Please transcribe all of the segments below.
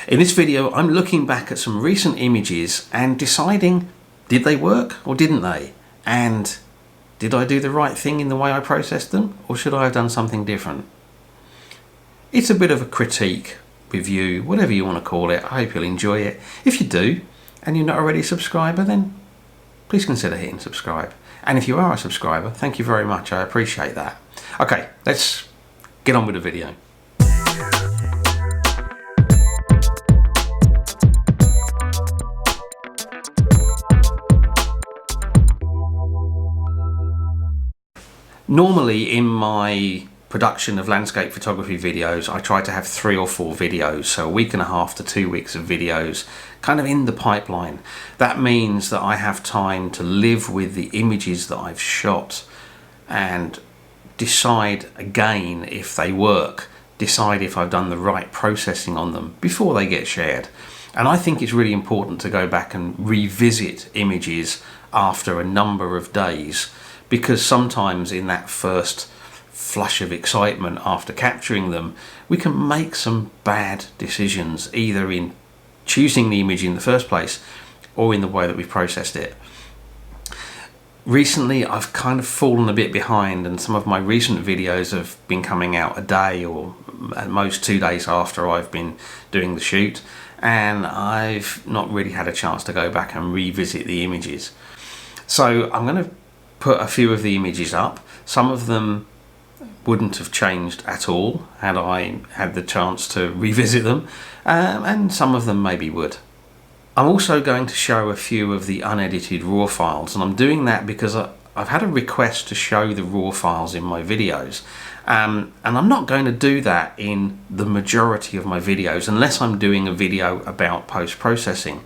In this video, I'm looking back at some recent images and deciding, did they work or didn't they? And did I do the right thing in the way I processed them, or should I have done something different? It's a bit of a critique, review, whatever you want to call it. I hope you'll enjoy it. If you do, and you're not already a subscriber, then please consider hitting subscribe. And if you are a subscriber, thank you very much. I appreciate that. Okay, let's get on with the video. Normally in my production of landscape photography videos, I try to have 3 or 4 videos, so a week and a half to 2 weeks of videos kind of in the pipeline. That means that I have time to live with the images that I've shot and decide again if they work, decide if I've done the right processing on them before they get shared. And I think it's really important to go back and revisit images after a number of days, because sometimes in that first flush of excitement after capturing them, we can make some bad decisions, either in choosing the image in the first place or in the way that we've processed it. Recently, I've kind of fallen a bit behind, and some of my recent videos have been coming out a day or at most 2 days after I've been doing the shoot, and I've not really had a chance to go back and revisit the images. So I'm going to put a few of the images up. Some of them wouldn't have changed at all had I had the chance to revisit them, and some of them maybe would. I'm also going to show a few of the unedited raw files, and I'm doing that because I've had a request to show the raw files in my videos, and I'm not going to do that in the majority of my videos unless I'm doing a video about post-processing.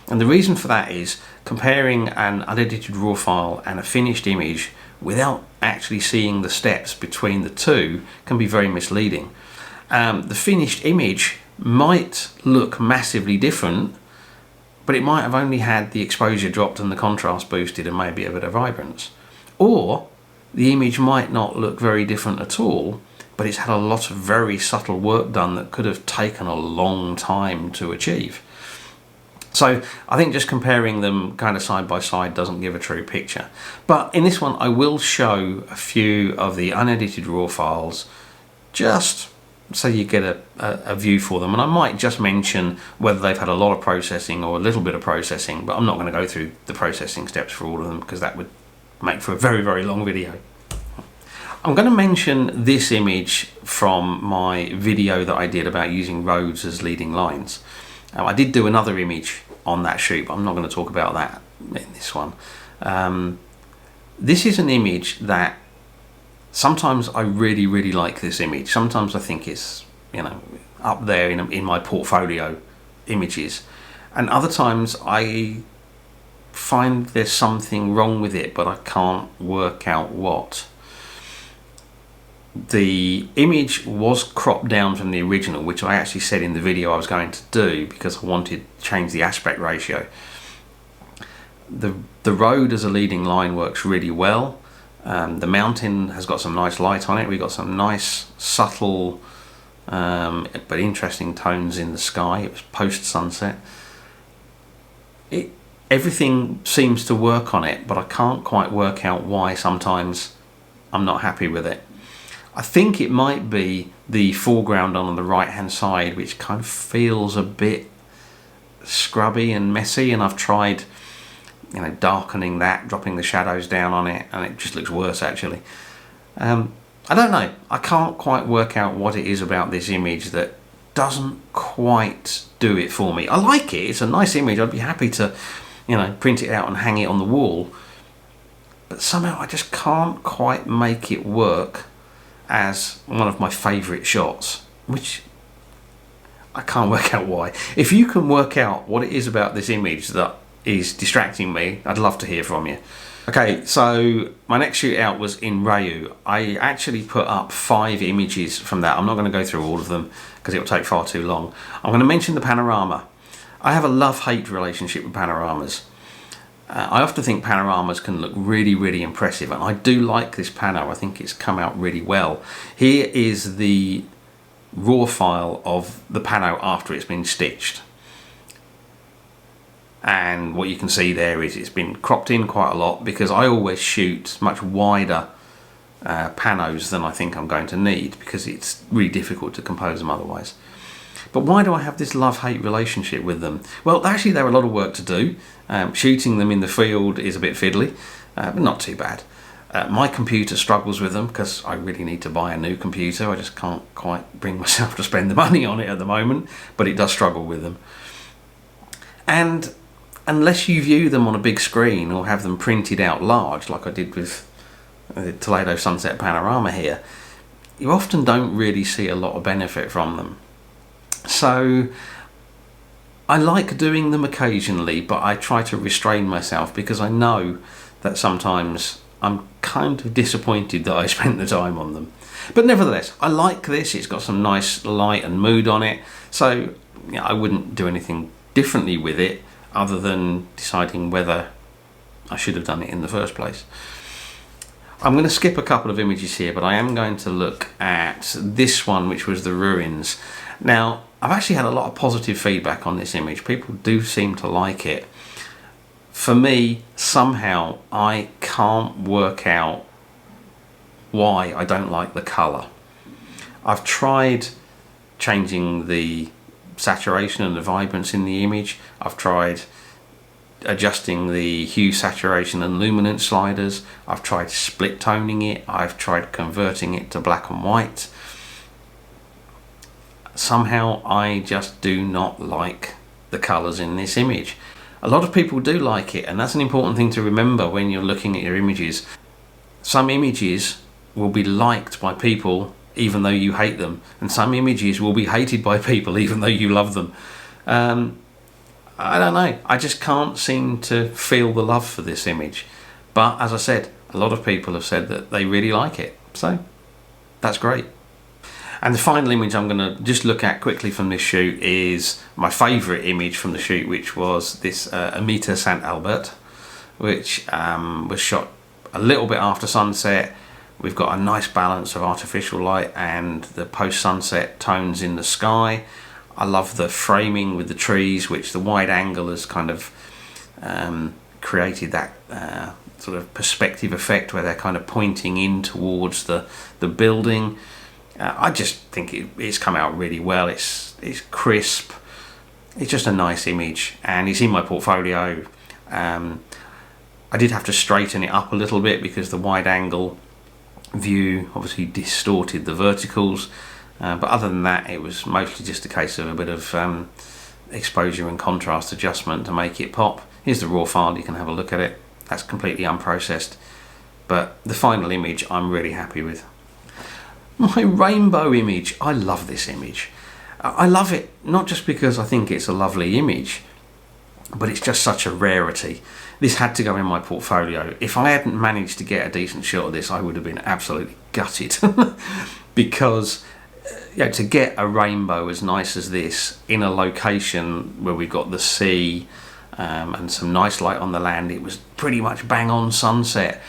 And the reason for that is comparing an unedited raw file and a finished image without actually seeing the steps between the two can be very misleading. The finished image might look massively different, but it might have only had the exposure dropped and the contrast boosted and maybe a bit of vibrance. Or the image might not look very different at all, but it's had a lot of very subtle work done that could have taken a long time to achieve. So I think just comparing them kind of side by side doesn't give a true picture. But in this one, I will show a few of the unedited raw files just so you get a view for them. And I might just mention whether they've had a lot of processing or a little bit of processing, but I'm not going to go through the processing steps for all of them because that would make for a very, very long video. I'm going to mention this image from my video that I did about using roads as leading lines. I did do another image on that shoot, but I'm not going to talk about that in this one. This is an image that sometimes I really, really like this image. Sometimes I think it's, up there in my portfolio images. And other times I find there's something wrong with it, but I can't work out what. The image was cropped down from the original, which I actually said in the video I was going to do because I wanted to change the aspect ratio. The road as a leading line works really well. The mountain has got some nice light on it. We've got some nice subtle but interesting tones in the sky. It was post-sunset. Everything seems to work on it, but I can't quite work out why sometimes I'm not happy with it. I think it might be the foreground on the right hand side, which kind of feels a bit scrubby and messy, and I've tried darkening that, dropping the shadows down on it, and it just looks worse actually. I don't know, I can't quite work out what it is about this image that doesn't quite do it for me. I like it, it's a nice image, I'd be happy to print it out and hang it on the wall, but somehow I just can't quite make it work as one of my favourite shots, which I can't work out why. If you can work out what it is about this image that is distracting me, I'd love to hear from you. Okay, so my next shoot out was in Rayu. I actually put up 5 images from that. I'm not going to go through all of them because it will take far too long. I'm going to mention the panorama. I have a love-hate relationship with panoramas. I often think panoramas can look really, really impressive, and I do like this pano. I think it's come out really well. Here is the raw file of the pano after it's been stitched. And what you can see there is it's been cropped in quite a lot, because I always shoot much wider panos than I think I'm going to need, because it's really difficult to compose them otherwise. But why do I have this love-hate relationship with them? Well, actually they're a lot of work to do. Shooting them in the field is a bit fiddly, but not too bad. My computer struggles with them because I really need to buy a new computer. I just can't quite bring myself to spend the money on it at the moment, but it does struggle with them. And unless you view them on a big screen or have them printed out large, like I did with the Toledo Sunset Panorama here, you often don't really see a lot of benefit from them. So I like doing them occasionally, but I try to restrain myself, because I know that sometimes I'm kind of disappointed that I spent the time on them. But nevertheless, I like this. It's got some nice light and mood on it, so I wouldn't do anything differently with it other than deciding whether I should have done it in the first place. I'm going to skip a couple of images here, but I am going to look at this one, which was the ruins. Now, I've actually had a lot of positive feedback on this image. People do seem to like it. For me, somehow, I can't work out why I don't like the colour. I've tried changing the saturation and the vibrance in the image. I've tried adjusting the hue, saturation and luminance sliders. I've tried split toning it. I've tried converting it to black and white. Somehow I just do not like the colours in this image. A lot of people do like it, and that's an important thing to remember when you're looking at your images. Some images will be liked by people even though you hate them, and some images will be hated by people even though you love them. I don't know, I just can't seem to feel the love for this image. But as I said, a lot of people have said that they really like it, so that's great. And the final image I'm going to just look at quickly from this shoot is my favourite image from the shoot, which was this Ermita Sant Albert, which was shot a little bit after sunset. We've got a nice balance of artificial light and the post-sunset tones in the sky. I love the framing with the trees, which the wide angle has kind of created that sort of perspective effect where they're kind of pointing in towards the building. I just think it's come out really well. It's crisp. It's just a nice image, and it's in my portfolio. I did have to straighten it up a little bit because the wide angle view obviously distorted the verticals, but other than that it was mostly just a case of a bit of exposure and contrast adjustment to make it pop. Here's the raw file, you can have a look at it. That's completely unprocessed, but the final image I'm really happy with. My rainbow image, I love this image. I love it not just because I think it's a lovely image, but it's just such a rarity. This had to go in my portfolio. If I hadn't managed to get a decent shot of this, I would have been absolutely gutted. Because to get a rainbow as nice as this in a location where we've got the sea and some nice light on the land, it was pretty much bang on sunset.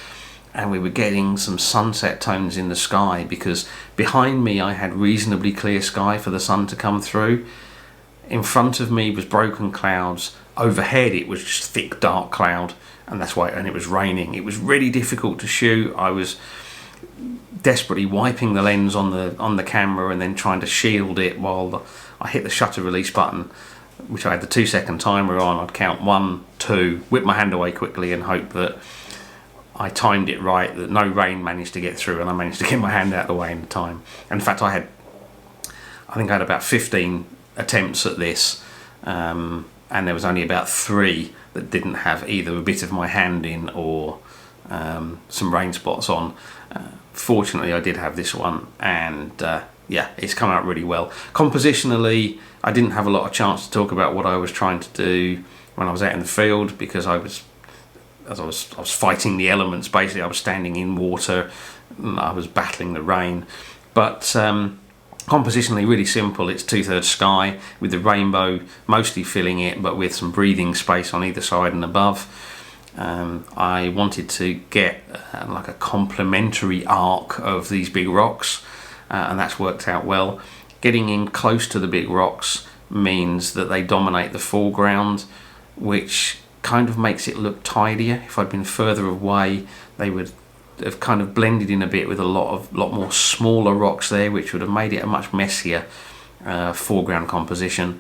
And we were getting some sunset tones in the sky because behind me I had reasonably clear sky for the sun to come through. In front of me was broken clouds. Overhead it was just thick dark cloud, and that's why, and it was raining. It was really difficult to shoot. I was desperately wiping the lens on the camera and then trying to shield it while I hit the shutter release button, which I had the 2-second timer on. I'd count 1, 2, whip my hand away quickly and hope that I timed it right, that no rain managed to get through and I managed to get my hand out of the way in time. And in fact I think I had about 15 attempts at this, and there was only about 3 that didn't have either a bit of my hand in or some rain spots on. Fortunately I did have this one, and yeah, it's come out really well. Compositionally, I didn't have a lot of chance to talk about what I was trying to do when I was out in the field, because I was fighting the elements. Basically I was standing in water, I was battling the rain. But compositionally really simple. It's 2/3 sky with the rainbow mostly filling it, but with some breathing space on either side and above. I wanted to get like a complementary arc of these big rocks, and that's worked out well. getting in close to the big rocks means that they dominate the foreground, which kind of makes it look tidier. If I'd been further away, they would have kind of blended in a bit with a lot more smaller rocks there, which would have made it a much messier foreground composition.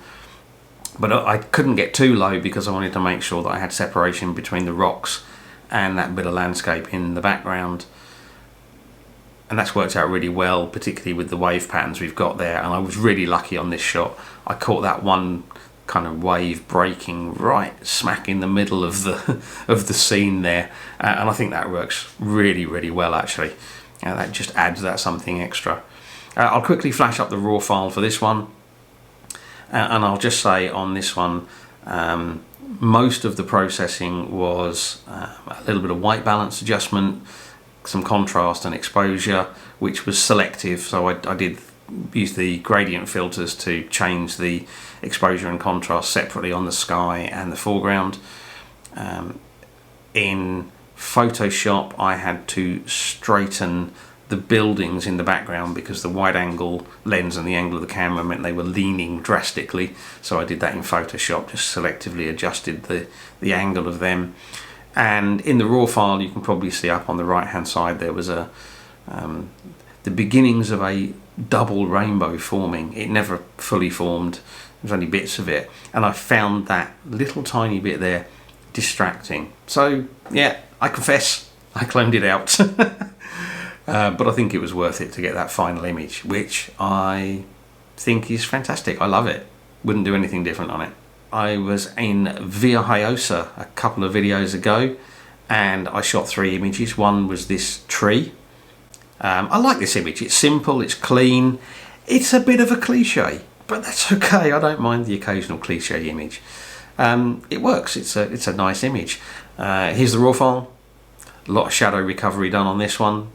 But I couldn't get too low because I wanted to make sure that I had separation between the rocks and that bit of landscape in the background. And that's worked out really well, particularly with the wave patterns we've got there. And I was really lucky on this shot. I caught that one kind of wave breaking right smack in the middle of the of the scene there, and I think that works really, really well actually. That just adds that something extra. I'll quickly flash up the raw file for this one, and I'll just say on this one, most of the processing was a little bit of white balance adjustment, some contrast and exposure, which was selective. So I did use the gradient filters to change the exposure and contrast separately on the sky and the foreground. In Photoshop, I had to straighten the buildings in the background because the wide angle lens and the angle of the camera meant they were leaning drastically. So I did that in Photoshop, just selectively adjusted the angle of them. And in the raw file, you can probably see up on the right hand side there was the beginnings of a double rainbow forming. It never fully formed, there's only bits of it, and I found that little tiny bit there distracting. So yeah, I confess I cloned it out. But I think it was worth it to get that final image, which I think is fantastic. I love it, wouldn't do anything different on it. I was in Villajoyosa a couple of videos ago and I shot 3 images. One was this tree. I like this image. It's simple, it's clean, it's a bit of a cliche, but that's okay. I don't mind the occasional cliche image. It works. It's a nice image. Here's the raw file. A lot of shadow recovery done on this one.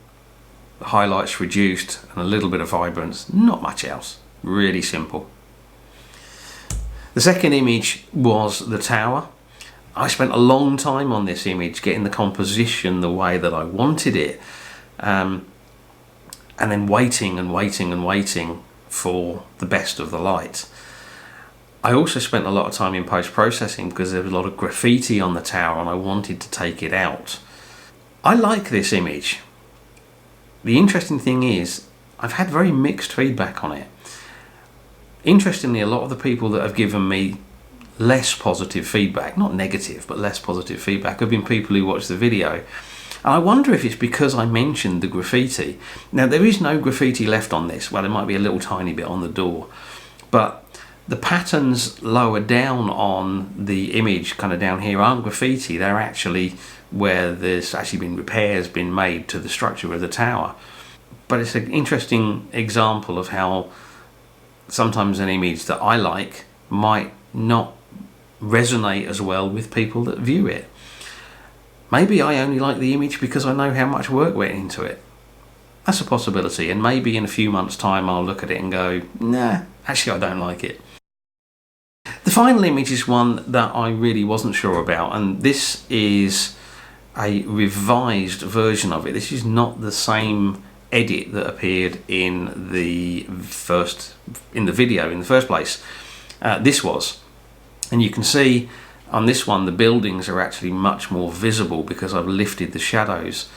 The highlights reduced and a little bit of vibrance. Not much else. Really simple. The second image was the tower. I spent a long time on this image getting the composition the way that I wanted it. And then waiting and waiting and waiting for the best of the light. I also spent a lot of time in post-processing because there was a lot of graffiti on the tower and I wanted to take it out. I like this image. The interesting thing is, I've had very mixed feedback on it. Interestingly, a lot of the people that have given me less positive feedback, not negative, but less positive feedback, have been people who watched the video. And I wonder if it's because I mentioned the graffiti. Now, there is no graffiti left on this. Well, there might be a little tiny bit on the door. But the patterns lower down on the image, kind of down here, aren't graffiti. They're actually where there's actually been repairs been made to the structure of the tower. But it's an interesting example of how sometimes an image that I like might not resonate as well with people that view it. Maybe I only like the image because I know how much work went into it. That's a possibility, and maybe in a few months' time I'll look at it and go, nah, actually I don't like it. The final image is one that I really wasn't sure about, and this is a revised version of it. This is not the same edit that appeared in the video in the first place. This was, and you can see on this one the buildings are actually much more visible because I've lifted the shadows,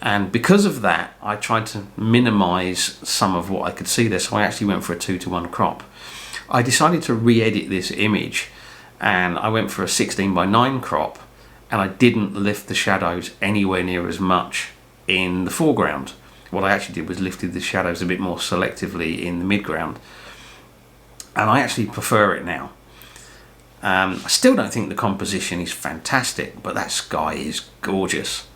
and because of that I tried to minimize some of what I could see there, so I actually went for a 2:1 crop. I decided to re-edit this image and I went for a 16:9 crop, and I didn't lift the shadows anywhere near as much in the foreground. What I actually did was lifted the shadows a bit more selectively in the midground, and I actually prefer it now. I still don't think the composition is fantastic, but that sky is gorgeous.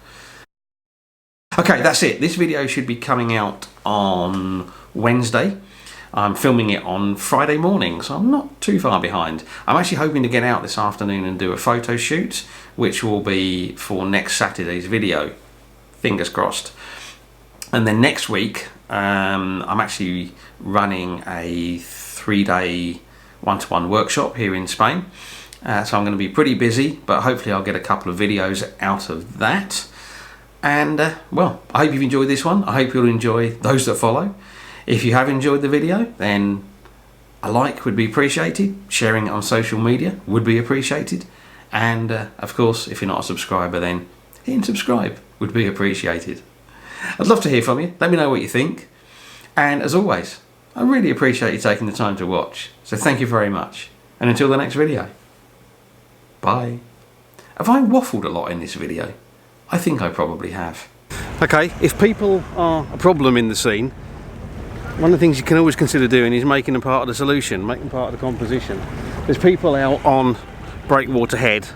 Okay, that's it. This video should be coming out on Wednesday. I'm filming it on Friday morning, so I'm not too far behind. I'm actually hoping to get out this afternoon and do a photo shoot, which will be for next Saturday's video. Fingers crossed. And then next week, I'm actually running a 3-day 1-to-1 workshop here in Spain. So I'm going to be pretty busy, but hopefully I'll get a couple of videos out of that. And well, I hope you've enjoyed this one. I hope you'll enjoy those that follow. If you have enjoyed the video, then A like would be appreciated. Sharing it on social media would be appreciated. And of course, if you're not a subscriber, then hitting subscribe would be appreciated. I'd love to hear from you. Let me know what you think. And as always, I really appreciate you taking the time to watch. So thank you very much. And until the next video, bye. Have I waffled a lot in this video? I think I probably have. Okay, if people are a problem in the scene, one of the things you can always consider doing is making them part of the solution, making them part of the composition. There's people out on Breakwater Head